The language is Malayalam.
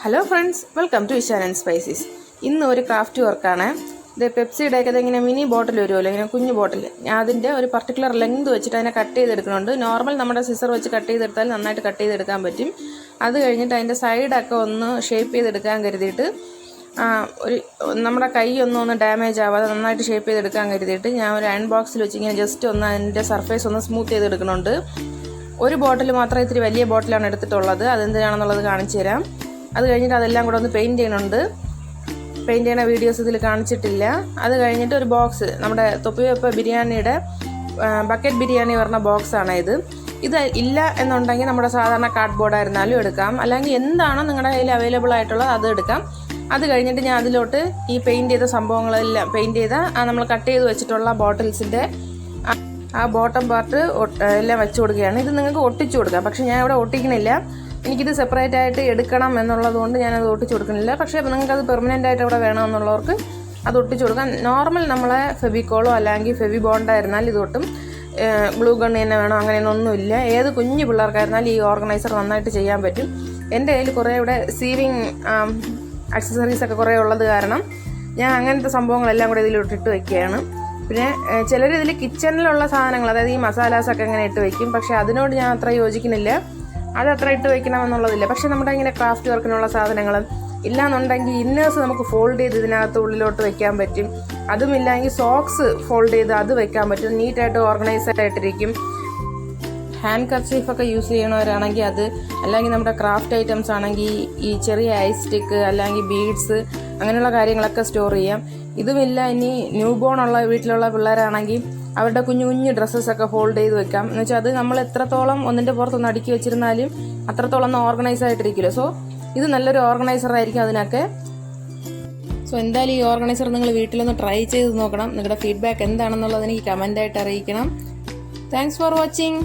Hello friends, welcome to Ishan N Spices. ഇന്ന് ഒരു ക്രാഫ്റ്റ് വർക്കാണ്. ഇത് പെപ്സിയുടെ ഒക്കെ ഇങ്ങനെ മിനി ബോട്ടിൽ വരുമല്ലോ, ഇങ്ങനെ കുഞ്ഞു ബോട്ടിൽ. ഞാൻ അതിൻ്റെ ഒരു പർട്ടിക്കുലർ ലെങ്ത് വെച്ചിട്ട് അതിനെ കട്ട് ചെയ്തെടുക്കുന്നുണ്ട്. നോർമൽ നമ്മുടെ സിസർ വെച്ച് കട്ട് ചെയ്തെടുത്താൽ നന്നായിട്ട് കട്ട് ചെയ്തെടുക്കാൻ പറ്റും. അത് കഴിഞ്ഞിട്ട് അതിൻ്റെ സൈഡൊക്കെ ഒന്ന് ഷേപ്പ് ചെയ്തെടുക്കാൻ കരുതിയിട്ട് നമ്മുടെ കൈ ഒന്ന് ഡാമേജ് ആവാതെ നന്നായിട്ട് ഷേപ്പ് ചെയ്തെടുക്കാൻ കരുതിയിട്ട് ഞാൻ ഒരു അയൺ ബോക്സിൽ വെച്ച് ഇങ്ങനെ ജസ്റ്റ് ഒന്ന് അതിൻ്റെ സർഫേസ് ഒന്ന് സ്മൂത്ത് ചെയ്തെടുക്കുന്നുണ്ട്. ഒരു ബോട്ടിൽ മാത്രം ഇത്തിരി വലിയ ബോട്ടിലാണ് എടുത്തിട്ടുള്ളത്. അതെന്തിനാണെന്നുള്ളത് കാണിച്ചു തരാം. അത് കഴിഞ്ഞിട്ട് അതെല്ലാം കൂടെ ഒന്ന് പെയിൻറ്റ് ചെയ്യുന്നുണ്ട്. പെയിൻറ്റ് ചെയ്യുന്ന വീഡിയോസ് ഇതിൽ കാണിച്ചിട്ടില്ല. അത് കഴിഞ്ഞിട്ട് ഒരു ബോക്സ്, നമ്മുടെ തൊപ്പിവെപ്പ് ബിരിയാണിയുടെ ബക്കറ്റ് ബിരിയാണി പറഞ്ഞ ബോക്സാണ് ഇത്. ഇത് ഇല്ല എന്നുണ്ടെങ്കിൽ നമ്മുടെ സാധാരണ കാർഡ് ബോർഡായിരുന്നാലും എടുക്കാം, അല്ലെങ്കിൽ എന്താണോ നിങ്ങളുടെ കയ്യിൽ അവൈലബിൾ ആയിട്ടുള്ളത് അത് എടുക്കാം. അത് കഴിഞ്ഞിട്ട് ഞാൻ അതിലോട്ട് ഈ പെയിൻറ്റ് ചെയ്ത സംഭവങ്ങളെല്ലാം പെയിൻറ്റ് ചെയ്ത നമ്മൾ കട്ട് ചെയ്ത് വെച്ചിട്ടുള്ള ബോട്ടിൽസിൻ്റെ ആ ബോട്ടം പാർട്ട് എല്ലാം വെച്ച് കൊടുക്കുകയാണ്. ഇത് നിങ്ങൾക്ക് ഒട്ടിച്ചു കൊടുക്കാം, പക്ഷേ ഞാൻ ഇവിടെ ഒട്ടിക്കണില്ല. എനിക്കിത് സെപ്പറേറ്റ് ആയിട്ട് എടുക്കണം എന്നുള്ളത് കൊണ്ട് ഞാനത് ഒട്ടിച്ചു കൊടുക്കുന്നില്ല. പക്ഷേ നിങ്ങൾക്കത് പെർമനൻ്റ് ആയിട്ട് ഇവിടെ വേണമെന്നുള്ളവർക്ക് അത് ഒട്ടിച്ചു കൊടുക്കാം. നോർമൽ നമ്മളെ ഫെവിക്കോളോ അല്ലെങ്കിൽ ഫെവി ബോണ്ടായിരുന്നാൽ ഇതൊട്ടും ഗ്ലൂ ഗണ്ണ് തന്നെ വേണം, അങ്ങനെയൊന്നുമില്ല. ഏത് കുഞ്ഞു പിള്ളേർക്കായിരുന്നാലും ഈ ഓർഗനൈസർ നന്നായിട്ട് ചെയ്യാൻ പറ്റും. എൻ്റെ കയ്യിൽ കുറേ ഇവിടെ സീവിങ് ആക്സസറീസൊക്കെ കുറേ ഉള്ളത് കാരണം ഞാൻ അങ്ങനത്തെ സംഭവങ്ങളെല്ലാം കൂടെ ഇതിലിട്ടിട്ട് വയ്ക്കുകയാണ്. പിന്നെ ചിലർ ഇതിൽ കിച്ചണിലുള്ള സാധനങ്ങൾ, അതായത് ഈ മസാലാസൊക്കെ ഇങ്ങനെ ഇട്ട് വയ്ക്കും. പക്ഷേ അതിനോട് ഞാൻ അത്ര യോജിക്കുന്നില്ല. അത് അത്ര ഇട്ട് വയ്ക്കണമെന്നുള്ളതില്ല. പക്ഷേ നമ്മുടെ ഇങ്ങനെ ക്രാഫ്റ്റ് വർക്കിനുള്ള സാധനങ്ങൾ ഇല്ലാന്നുണ്ടെങ്കിൽ ഇന്നേഴ്സ് നമുക്ക് ഫോൾഡ് ചെയ്ത് ഇതിനകത്ത് ഉള്ളിലോട്ട് വെക്കാൻ പറ്റും. അതുമില്ലെങ്കിൽ സോക്സ് ഫോൾഡ് ചെയ്ത് അത് വെക്കാൻ പറ്റും. നീറ്റായിട്ട് ഓർഗനൈസ്ഡ് ആയിട്ടിരിക്കും. ഹാൻഡ് കർച്ചീഫൊക്കെ യൂസ് ചെയ്യണവരാണെങ്കിൽ അത്, അല്ലെങ്കിൽ നമ്മുടെ ക്രാഫ്റ്റ് ഐറ്റംസ് ആണെങ്കിൽ ഈ ചെറിയ ഐസ് സ്റ്റിക്ക് അല്ലെങ്കിൽ ബീഡ്സ് അങ്ങനെയുള്ള കാര്യങ്ങളൊക്കെ സ്റ്റോർ ചെയ്യാം. ഇതുമില്ല, ഇനി ന്യൂ ബോൺ ഉള്ള വീട്ടിലുള്ള പിള്ളേരാണെങ്കിൽ അവരുടെ കുഞ്ഞു കുഞ്ഞു ഡ്രസ്സസൊക്കെ ഫോൾഡ് ചെയ്ത് വെക്കാം. എന്ന് വെച്ചാൽ അത് നമ്മൾ എത്രത്തോളം ഒന്നിൻ്റെ പുറത്തൊന്ന് അടുക്കി വെച്ചിരുന്നാലും അത്രത്തോളം ഒന്ന് ഓർഗനൈസ് ആയിട്ടിരിക്കില്ല. സോ ഇത് നല്ലൊരു ഓർഗനൈസർ ആയിരിക്കും അതിനൊക്കെ. സോ എന്തായാലും ഈ ഓർഗനൈസർ നിങ്ങൾ വീട്ടിലൊന്ന് ട്രൈ ചെയ്ത് നോക്കണം. നിങ്ങളുടെ ഫീഡ്ബാക്ക് എന്താണെന്നുള്ളത് എനിക്ക് കമൻ്റായിട്ട് അറിയിക്കണം. Thanks for watching.